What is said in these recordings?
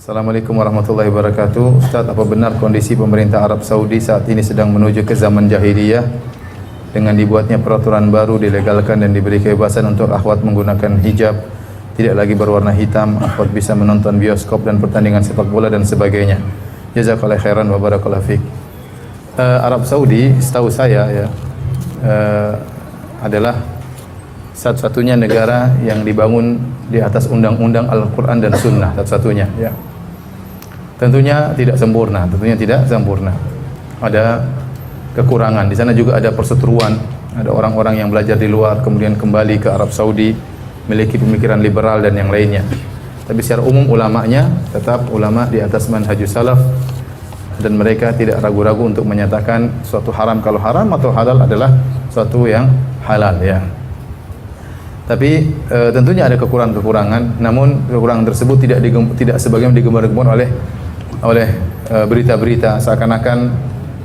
Assalamualaikum warahmatullahi wabarakatuh. Ustaz, apa benar kondisi pemerintah Arab Saudi saat ini sedang menuju ke zaman jahiliyah dengan dibuatnya peraturan baru, dilegalkan dan diberi kebebasan untuk akhwat menggunakan hijab, tidak lagi berwarna hitam, akhwat bisa menonton bioskop dan pertandingan sepak bola dan sebagainya. Jazakallahu khairan wa barakallahu fiik. Arab Saudi setahu saya ya adalah satu-satunya negara yang dibangun di atas undang-undang Al-Quran dan Sunnah, satu-satunya ya. Tentunya tidak sempurna, ada kekurangan. Di sana juga ada perseteruan, ada orang-orang yang belajar di luar kemudian kembali ke Arab Saudi, memiliki pemikiran liberal dan yang lainnya. Tapi secara umum ulamanya tetap ulama di atas manhajus salaf, dan mereka tidak ragu-ragu untuk menyatakan suatu haram kalau haram atau halal adalah suatu yang halal ya. Tapi tentunya ada kekurangan-kekurangan, namun kekurangan tersebut tidak sebagaimana digembar-gembar oleh berita-berita seakan-akan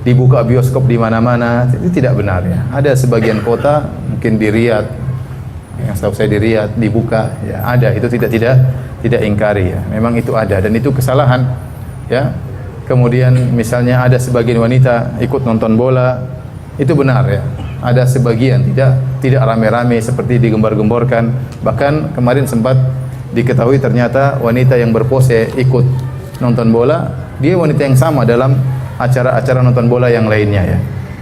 dibuka bioskop di mana-mana. Itu tidak benar ya. Ada sebagian kota, mungkin di Riyadh, yang setahu saya di Riyadh dibuka ya, ada. Itu tidak ingkari ya. Memang itu ada dan itu kesalahan ya. Kemudian misalnya ada sebagian wanita ikut nonton bola, itu benar ya. Ada sebagian tidak rame-rame seperti digembar-gemborkan. Bahkan kemarin sempat diketahui ternyata wanita yang berpose ikut nonton bola, dia wanita yang sama dalam acara-acara nonton bola yang lainnya ya.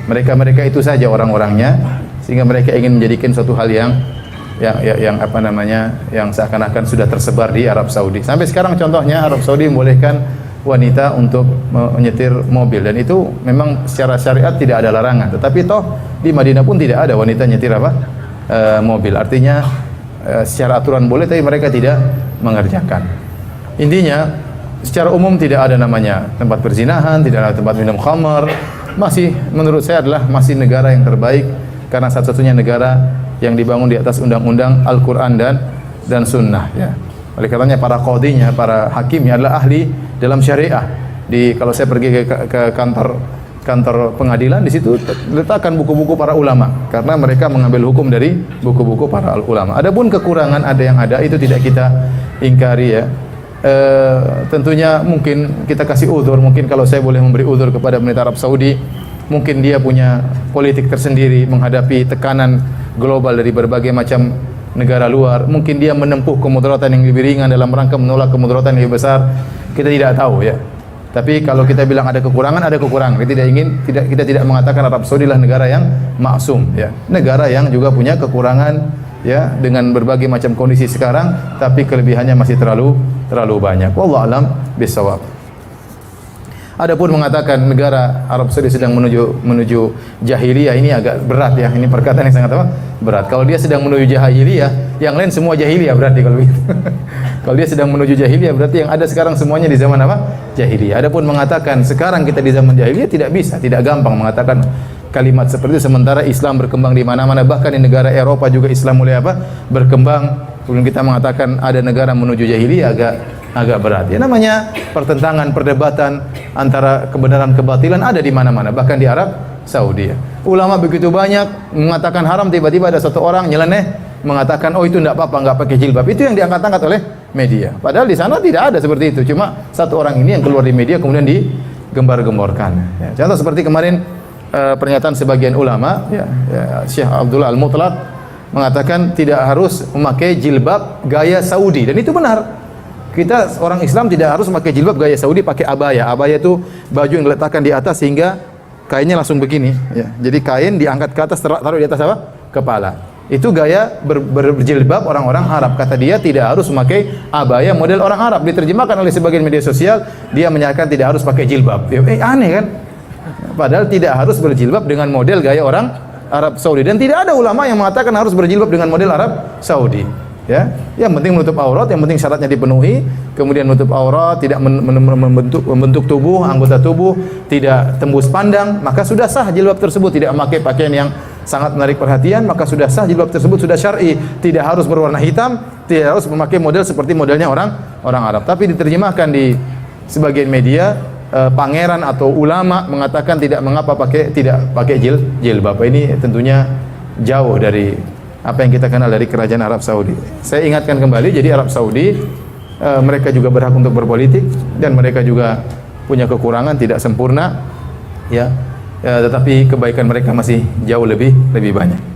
Mereka itu saja orang-orangnya, sehingga mereka ingin menjadikan suatu hal yang seakan-akan sudah tersebar di Arab Saudi. Sampai sekarang contohnya Arab Saudi membolehkan wanita untuk menyetir mobil, dan itu memang secara syariat tidak ada larangan. Tetapi toh di Madinah pun tidak ada wanita nyetir mobil. Artinya secara aturan boleh, tapi mereka tidak mengerjakan. Intinya secara umum tidak ada namanya tempat perzinahan, tidak ada tempat minum khamar. Masih menurut saya adalah masih negara yang terbaik karena satu-satunya negara yang dibangun di atas undang-undang Al-Qur'an dan Sunnah ya. Oleh karenanya para qadhinya, para hakimnya adalah ahli dalam syariah. Kalau saya pergi ke kantor pengadilan, di situ letakkan buku-buku para ulama karena mereka mengambil hukum dari buku-buku para ulama. Adapun kekurangan yang ada itu tidak kita ingkari ya. Tentunya mungkin kita kasih uzur, mungkin kalau saya boleh memberi uzur kepada pemerintah Arab Saudi, mungkin dia punya politik tersendiri menghadapi tekanan global dari berbagai macam negara luar. Mungkin dia menempuh kemudaratan yang lebih ringan dalam rangka menolak kemudaratan yang lebih besar. Kita tidak tahu ya. Tapi kalau kita bilang ada kekurangan, ada kekurangan. Kita tidak mengatakan Arab Saudi adalah negara yang maksum ya. Negara yang juga punya kekurangan ya, dengan berbagai macam kondisi sekarang, tapi kelebihannya masih terlalu banyak. Wallahu a'lam bishawab. Adapun mengatakan negara Arab Saudi sedang menuju jahiliyah, ini agak berat ya. Ini perkataan yang sangat berat. Kalau dia sedang menuju jahiliyah, yang lain semua jahiliyah berarti kalau begitu. Kalau dia sedang menuju jahiliyah, berarti yang ada sekarang semuanya di zaman jahiliyah. Adapun mengatakan sekarang kita di zaman jahiliyah, tidak bisa, tidak gampang mengatakan kalimat seperti itu, sementara Islam berkembang di mana-mana, bahkan di negara Eropa juga Islam mulai berkembang. Kemudian kita mengatakan ada negara menuju jahiliyah, agak berat. Ya, namanya pertentangan, perdebatan antara kebenaran kebatilan ada di mana-mana, bahkan di Arab Saudi. Ya. Ulama begitu banyak mengatakan haram, tiba-tiba ada satu orang nyeleneh mengatakan oh itu tidak apa-apa, enggak pakai jilbab. Itu yang diangkat-angkat oleh media. Padahal di sana tidak ada seperti itu. Cuma satu orang ini yang keluar di media kemudian digembar-gemborkan. Ya. Contoh seperti kemarin pernyataan sebagian ulama, Syekh Abdullah Al-Mutlaq mengatakan tidak harus memakai jilbab gaya Saudi, dan itu benar. Kita orang Islam tidak harus memakai jilbab gaya Saudi, pakai abaya. Abaya itu baju yang diletakkan di atas sehingga kainnya langsung begini. Ya. Jadi kain diangkat ke atas, taruh di atas kepala. Itu gaya berjilbab orang-orang Arab. Kata dia tidak harus memakai abaya model orang Arab. Diterjemahkan oleh sebagian media sosial, dia menyatakan tidak harus pakai jilbab. Aneh kan? Padahal tidak harus berjilbab dengan model gaya orang Arab Saudi, dan tidak ada ulama yang mengatakan harus berjilbab dengan model Arab Saudi. Ya, yang penting menutup aurat, yang penting syaratnya dipenuhi, kemudian menutup aurat, tidak membentuk tubuh, anggota tubuh, tidak tembus pandang, maka sudah sah jilbab tersebut. Tidak memakai pakaian yang sangat menarik perhatian, maka sudah sah jilbab tersebut, sudah syar'i. Tidak harus berwarna hitam, tidak harus memakai model seperti modelnya orang Arab. Tapi diterjemahkan di sebagian media, pangeran atau ulama mengatakan tidak pakai jilbab. Ini tentunya jauh dari apa yang kita kenal dari kerajaan Arab Saudi. Saya ingatkan kembali, jadi Arab Saudi mereka juga berhak untuk berpolitik dan mereka juga punya kekurangan, tidak sempurna, ya, tetapi kebaikan mereka masih jauh lebih banyak.